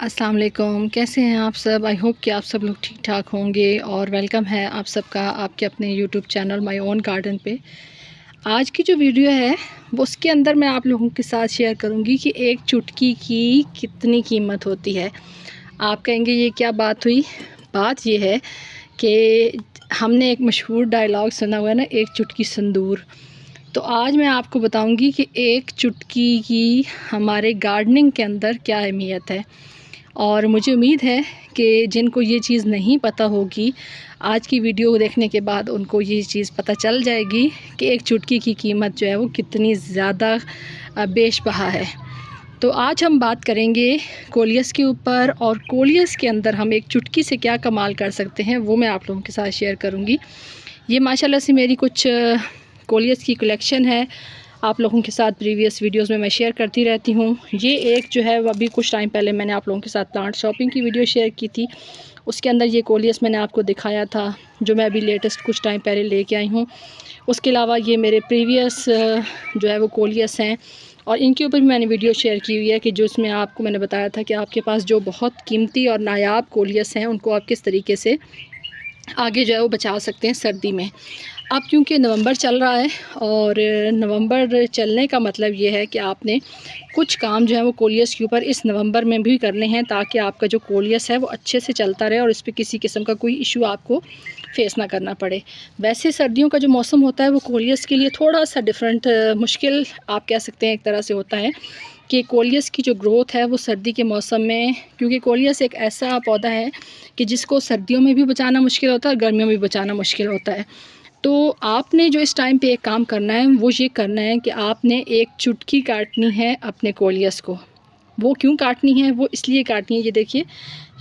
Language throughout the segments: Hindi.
अस्सलाम वालेकुम, कैसे हैं आप सब। आई होप कि आप सब लोग ठीक ठाक होंगे और वेलकम है आप सबका आपके अपने YouTube channel my own garden पे। आज की जो वीडियो है वो उसके अंदर मैं आप लोगों के साथ शेयर करूंगी कि एक चुटकी की कितनी कीमत होती है। आप कहेंगे ये क्या बात हुई। बात ये है कि हमने एक मशहूर डायलॉग सुना हुआ है ना, एक चुटकी संदूर। तो आज मैं आपको बताऊंगी कि एक चुटकी की हमारे गार्डनिंग के अंदर क्या अहमियत है। और मुझे उम्मीद है कि जिनको ये चीज़ नहीं पता होगी, आज की वीडियो देखने के बाद उनको ये चीज़ पता चल जाएगी कि एक चुटकी की कीमत जो है वो कितनी ज़्यादा बेशबहा है। तो आज हम बात करेंगे कोलियस के ऊपर, और कोलियस के अंदर हम एक चुटकी से क्या कमाल कर सकते हैं वो मैं आप लोगों के साथ शेयर करूँगी। ये माशाल्लाह से मेरी कुछ कोलियस की कलेक्शन है, आप लोगों के साथ प्रीवियस वीडियोस में मैं शेयर करती रहती हूँ। ये एक जो है वो अभी कुछ टाइम पहले मैंने आप लोगों के साथ प्लांट शॉपिंग की वीडियो शेयर की थी, उसके अंदर ये कोलियस मैंने आपको दिखाया था जो मैं अभी लेटेस्ट कुछ टाइम पहले लेके आई हूँ। उसके अलावा ये मेरे प्रीवियस जो है वो कोलियस हैं, और इनके ऊपर भी मैंने वीडियो शेयर की हुई है कि जो इसमें आपको मैंने बताया था कि आपके पास जो बहुत कीमती और नायाब कोलियस हैं उनको आप किस तरीके से आगे जो है वो बचा सकते हैं सर्दी में। अब क्योंकि नवंबर चल रहा है, और नवंबर चलने का मतलब ये है कि आपने कुछ काम जो है वो कोलियस के ऊपर इस नवंबर में भी करने हैं, ताकि आपका जो कोलियस है वो अच्छे से चलता रहे और इस पर किसी किस्म का कोई इशू आपको फेस ना करना पड़े। वैसे सर्दियों का जो मौसम होता है वो कोलियस के लिए थोड़ा सा डिफरेंट, मुश्किल आप कह सकते हैं एक तरह से होता है कि कोलियस की जो ग्रोथ है वो सर्दी के मौसम में, क्योंकि कोलियस एक ऐसा पौधा है कि जिसको सर्दियों में भी बचाना मुश्किल होता है और गर्मियों में भी बचाना मुश्किल होता है। तो आपने जो इस टाइम पे एक काम करना है वो ये करना है कि आपने एक चुटकी काटनी है अपने कोलियस को। वो क्यों काटनी है? वो इसलिए काटनी है, ये देखिए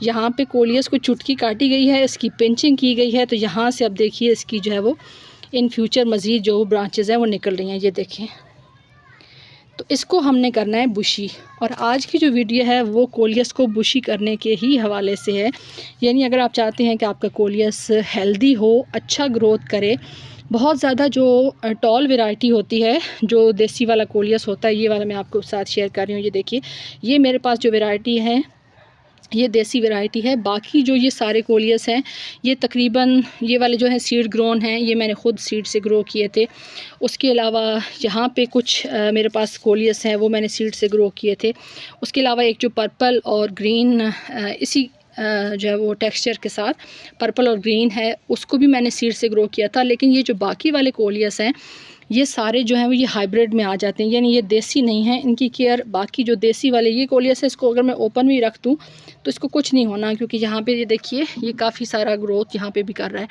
यहाँ पे कोलियस को चुटकी काटी गई है, इसकी पिंचिंग की गई है। तो यहाँ से अब देखिए इसकी जो है वो इन फ्यूचर मज़ीद जो ब्रांचेज़ हैं वो निकल रही हैं, ये देखें। तो इसको हमने करना है बुशी, और आज की जो वीडियो है वो कोलियस को बुशी करने के ही हवाले से है। यानी अगर आप चाहते हैं कि आपका कोलियस हेल्दी हो, अच्छा ग्रोथ करे, बहुत ज़्यादा जो टॉल वैरायटी होती है, जो देसी वाला कोलियस होता है, ये वाला मैं आपको साथ शेयर कर रही हूँ। ये देखिए, ये मेरे पास जो वैरायटी है ये देसी वैरायटी है। बाकी जो ये सारे कोलियस हैं ये तकरीबन, ये वाले जो हैं सीड ग्रोन हैं, ये मैंने ख़ुद सीड से ग्रो किए थे। उसके अलावा यहाँ पे कुछ मेरे पास कोलियस हैं वो मैंने सीड से ग्रो किए थे। उसके अलावा एक जो पर्पल और ग्रीन इसी जो है वो टेक्सचर के साथ पर्पल और ग्रीन है, उसको भी मैंने सीड से ग्रो किया था। लेकिन ये जो बाकी वाले कोलियस हैं ये सारे जो हैं वो ये हाइब्रिड में आ जाते हैं, यानी ये देसी नहीं है। इनकी केयर, बाकी जो देसी वाले ये कोलियस है, इसको अगर मैं ओपन भी रख दूँ तो इसको कुछ नहीं होना, क्योंकि यहाँ पे ये देखिए ये काफ़ी सारा ग्रोथ यहाँ पे भी कर रहा है,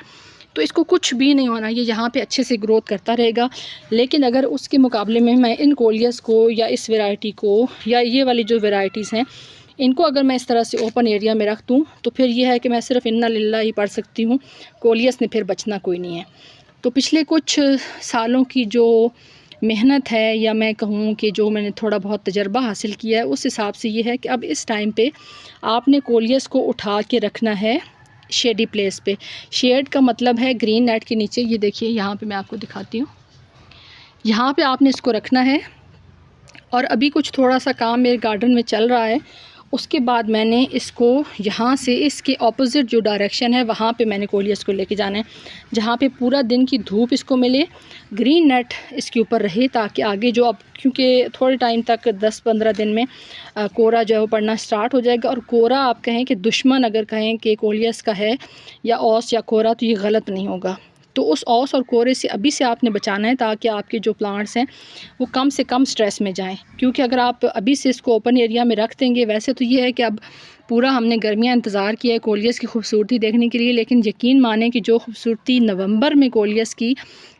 तो इसको कुछ भी नहीं होना, ये यहाँ पे अच्छे से ग्रोथ करता रहेगा। लेकिन अगर उसके मुकाबले में मैं इन कोलियस को या इस वैरायटी को या ये वाली जो वैरायटीज़ हैं इनको अगर मैं इस तरह से ओपन एरिया में रख दूँ तो फिर ये है कि मैं सिर्फ इन्ना लिल्ला ही पढ़ सकती हूँ, कोलियस ने फिर बचना कोई नहीं है। तो पिछले कुछ सालों की जो मेहनत है, या मैं कहूँ कि जो मैंने थोड़ा बहुत तजर्बा हासिल किया है, उस हिसाब से ये है कि अब इस टाइम पे आपने कोलियस को उठा के रखना है शेडी प्लेस पे। शेड का मतलब है ग्रीन नेट के नीचे। ये देखिए यहाँ पे मैं आपको दिखाती हूँ, यहाँ पे आपने इसको रखना है। और अभी कुछ थोड़ा सा काम मेरे गार्डन में चल रहा है, उसके बाद मैंने इसको यहाँ से इसके ऑपोजिट जो डायरेक्शन है वहाँ पे मैंने कोलियस को लेके जाना है, जहाँ पे पूरा दिन की धूप इसको मिले, ग्रीन नेट इसके ऊपर रहे, ताकि आगे जो अब क्योंकि थोड़े टाइम तक 10-15 दिन में कोरा जो है वो पड़ना स्टार्ट हो जाएगा। और कोरा आप कहें कि दुश्मन अगर कहें कि कोलियस का है, या औस या कोरा, तो ये गलत नहीं होगा। तो उस औस और कोरे से अभी से आपने बचाना है, ताकि आपके जो प्लांट्स हैं वो कम से कम स्ट्रेस में जाएं। क्योंकि अगर आप अभी से इसको ओपन एरिया में रख देंगे, वैसे तो ये है कि अब पूरा हमने गर्मियाँ इंतज़ार किया है कोलियस की खूबसूरती देखने के लिए, लेकिन यकीन माने कि जो खूबसूरती नवंबर में कोलियस की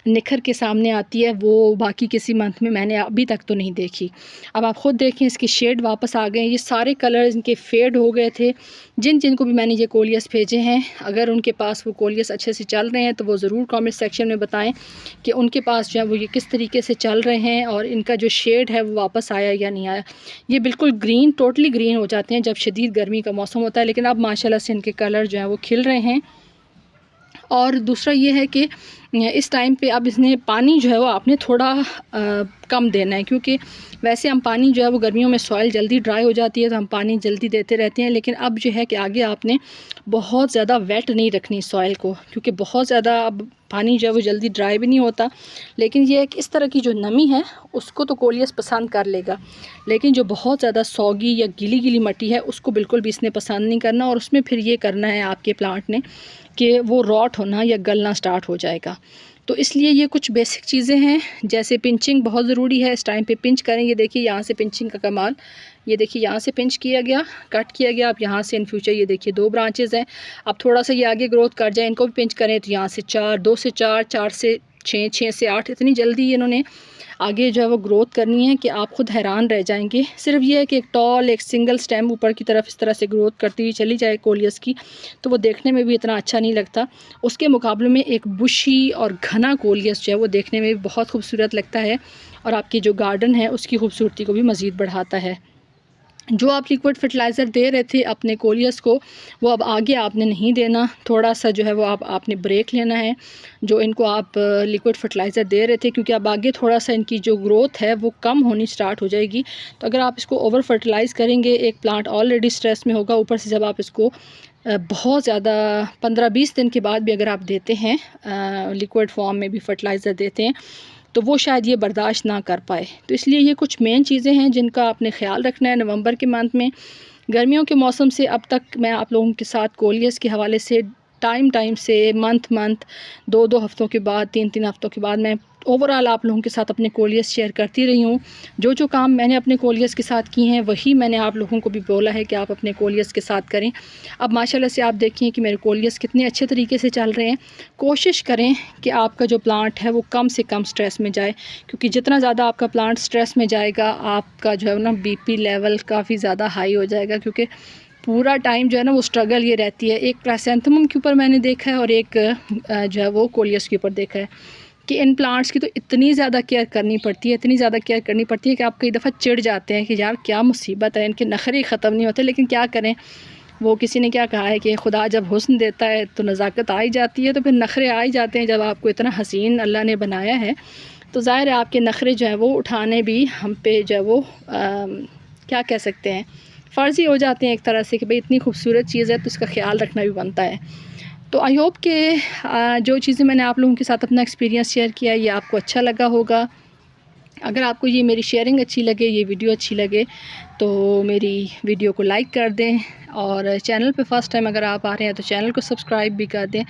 निखर के सामने आती है वो बाकी किसी मंथ में मैंने अभी तक तो नहीं देखी। अब आप ख़ुद देखें, इसके शेड वापस आ गए, ये सारे कलर इनके फेड हो गए थे। जिनको भी मैंने ये कोलियस भेजे हैं, अगर उनके पास वो कोलियस अच्छे से चल रहे हैं तो वो ज़रूर कमेंट सेक्शन में बताएं कि उनके पास जो है वो ये किस तरीके से चल रहे हैं, और इनका जो शेड है वो वापस आया या नहीं आया। ये बिल्कुल ग्रीन, टोटली ग्रीन हो जाते हैं जब शदीद गर्मी का मौसम होता है, लेकिन अब माशाल्लाह से इनके कलर जो हैं वो खिल रहे हैं। और दूसरा ये है कि इस टाइम पे अब इसने पानी जो है वो आपने थोड़ा कम देना है, क्योंकि वैसे हम पानी जो है वो गर्मियों में सॉइल जल्दी ड्राई हो जाती है तो हम पानी जल्दी देते रहते हैं, लेकिन अब जो है कि आगे आपने बहुत ज़्यादा वेट नहीं रखनी सॉइल को, क्योंकि बहुत ज़्यादा अब पानी जो है वो जल्दी ड्राई भी नहीं होता। लेकिन ये है कि इस तरह की जो नमी है उसको तो कोलियस पसंद कर लेगा, लेकिन जो बहुत ज़्यादा सौगी या गीली गीली मिट्टी है उसको बिल्कुल भी इसने पसंद नहीं करना, और उसमें फिर ये करना है आपके प्लांट ने कि वो रॉट होना या गलना स्टार्ट हो जाएगा। तो इसलिए ये कुछ बेसिक चीज़ें हैं, जैसे पिंचिंग बहुत ज़रूरी है। इस टाइम पे पिंच करें, ये देखिए यहाँ से पिंचिंग का कमाल, ये देखिए यहाँ से पिंच किया गया, कट किया गया। अब यहाँ से इन फ्यूचर ये देखिए 2 ब्रांचेज़ हैं, अब थोड़ा सा ये आगे ग्रोथ कर जाए, इनको भी पिंच करें तो यहाँ से 4, 2 से 4, 4 से 6, 6 से 8, इतनी जल्दी इन्होंने आगे जो है वो ग्रोथ करनी है कि आप ख़ुद हैरान रह जाएंगे। सिर्फ ये है कि एक टॉल एक सिंगल स्टेम ऊपर की तरफ इस तरह से ग्रोथ करती हुई चली जाए कोलियस की, तो वो देखने में भी इतना अच्छा नहीं लगता। उसके मुकाबले में एक बुशी और घना कोलियस जो है वो देखने में भी बहुत खूबसूरत लगता है, और आपकी जो गार्डन है उसकी खूबसूरती को भी मज़ीद बढ़ाता है। जो आप लिक्विड फर्टिलाइज़र दे रहे थे अपने कोलियस को, वो अब आगे आपने नहीं देना। थोड़ा सा जो है वो आपने ब्रेक लेना है जो इनको आप लिक्विड फर्टिलाइज़र दे रहे थे, क्योंकि अब आगे थोड़ा सा इनकी जो ग्रोथ है वो कम होनी स्टार्ट हो जाएगी। तो अगर आप इसको ओवर फर्टिलाइज़ करेंगे, एक प्लांट ऑलरेडी स्ट्रेस में होगा, ऊपर से जब आप इसको बहुत ज़्यादा 15-20 दिन के बाद भी अगर आप देते हैं लिक्विड फॉर्म में भी फर्टिलाइज़र देते हैं, तो वो शायद ये बर्दाश्त ना कर पाए। तो इसलिए ये कुछ मेन चीज़ें हैं जिनका आपने ख़्याल रखना है नवंबर के मंथ में। गर्मियों के मौसम से अब तक मैं आप लोगों के साथ कोलियस के हवाले से टाइम से मंथ 2-2 हफ़्तों के बाद 3-3 हफ़्तों के बाद मैं ओवरऑल आप लोगों के साथ अपने कोलियस शेयर करती रही हूँ। जो काम मैंने अपने कोलियस के साथ किए हैं वही मैंने आप लोगों को भी बोला है कि आप अपने कोलियस के साथ करें। अब माशाल्लाह से आप देखिए कि मेरे कोलियस कितने अच्छे तरीके से चल रहे हैं। कोशिश करें कि आपका जो प्लांट है वो कम से कम स्ट्रेस में जाए, क्योंकि जितना ज़्यादा आपका प्लांट स्ट्रेस में जाएगा आपका जो है ना BP लेवल काफ़ी ज़्यादा हाई हो जाएगा, क्योंकि पूरा टाइम जो है ना वो स्ट्रगल ये रहती है। एक क्राइसैंथेमम के ऊपर मैंने देखा है और एक जो है वो कोलियस के ऊपर देखा है कि इन प्लांट्स की तो इतनी ज़्यादा केयर करनी पड़ती है, इतनी ज़्यादा केयर करनी पड़ती है कि आप कई दफ़ा चिढ़ जाते हैं कि यार क्या मुसीबत है, इनके नखरे ख़त्म नहीं होते। लेकिन क्या करें, वो किसी ने क्या कहा है कि खुदा जब हुस्न देता है तो नज़ाकत आ ही जाती है, तो फिर नखरे आ ही जाते हैं। जब आपको इतना हसीन अल्लाह ने बनाया है तो ज़ाहिर है आपके नखरे जो है वो उठाने भी हम पे जो है वो क्या कह सकते हैं, फ़र्ज़ ही हो जाते हैं एक तरह से कि भाई इतनी खूबसूरत चीज़ है तो इसका ख्याल रखना भी बनता है। तो आई होप कि जो चीज़ें मैंने आप लोगों के साथ अपना एक्सपीरियंस शेयर किया ये आपको अच्छा लगा होगा। अगर आपको ये मेरी शेयरिंग अच्छी लगे, ये वीडियो अच्छी लगे, तो मेरी वीडियो को लाइक कर दें, और चैनल पे फ़र्स्ट टाइम अगर आप आ रहे हैं तो चैनल को सब्सक्राइब भी कर दें।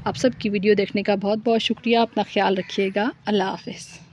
आप सबकी वीडियो देखने का बहुत बहुत शुक्रिया। अपना ख्याल रखिएगा। अल्लाह हाफ़िज़।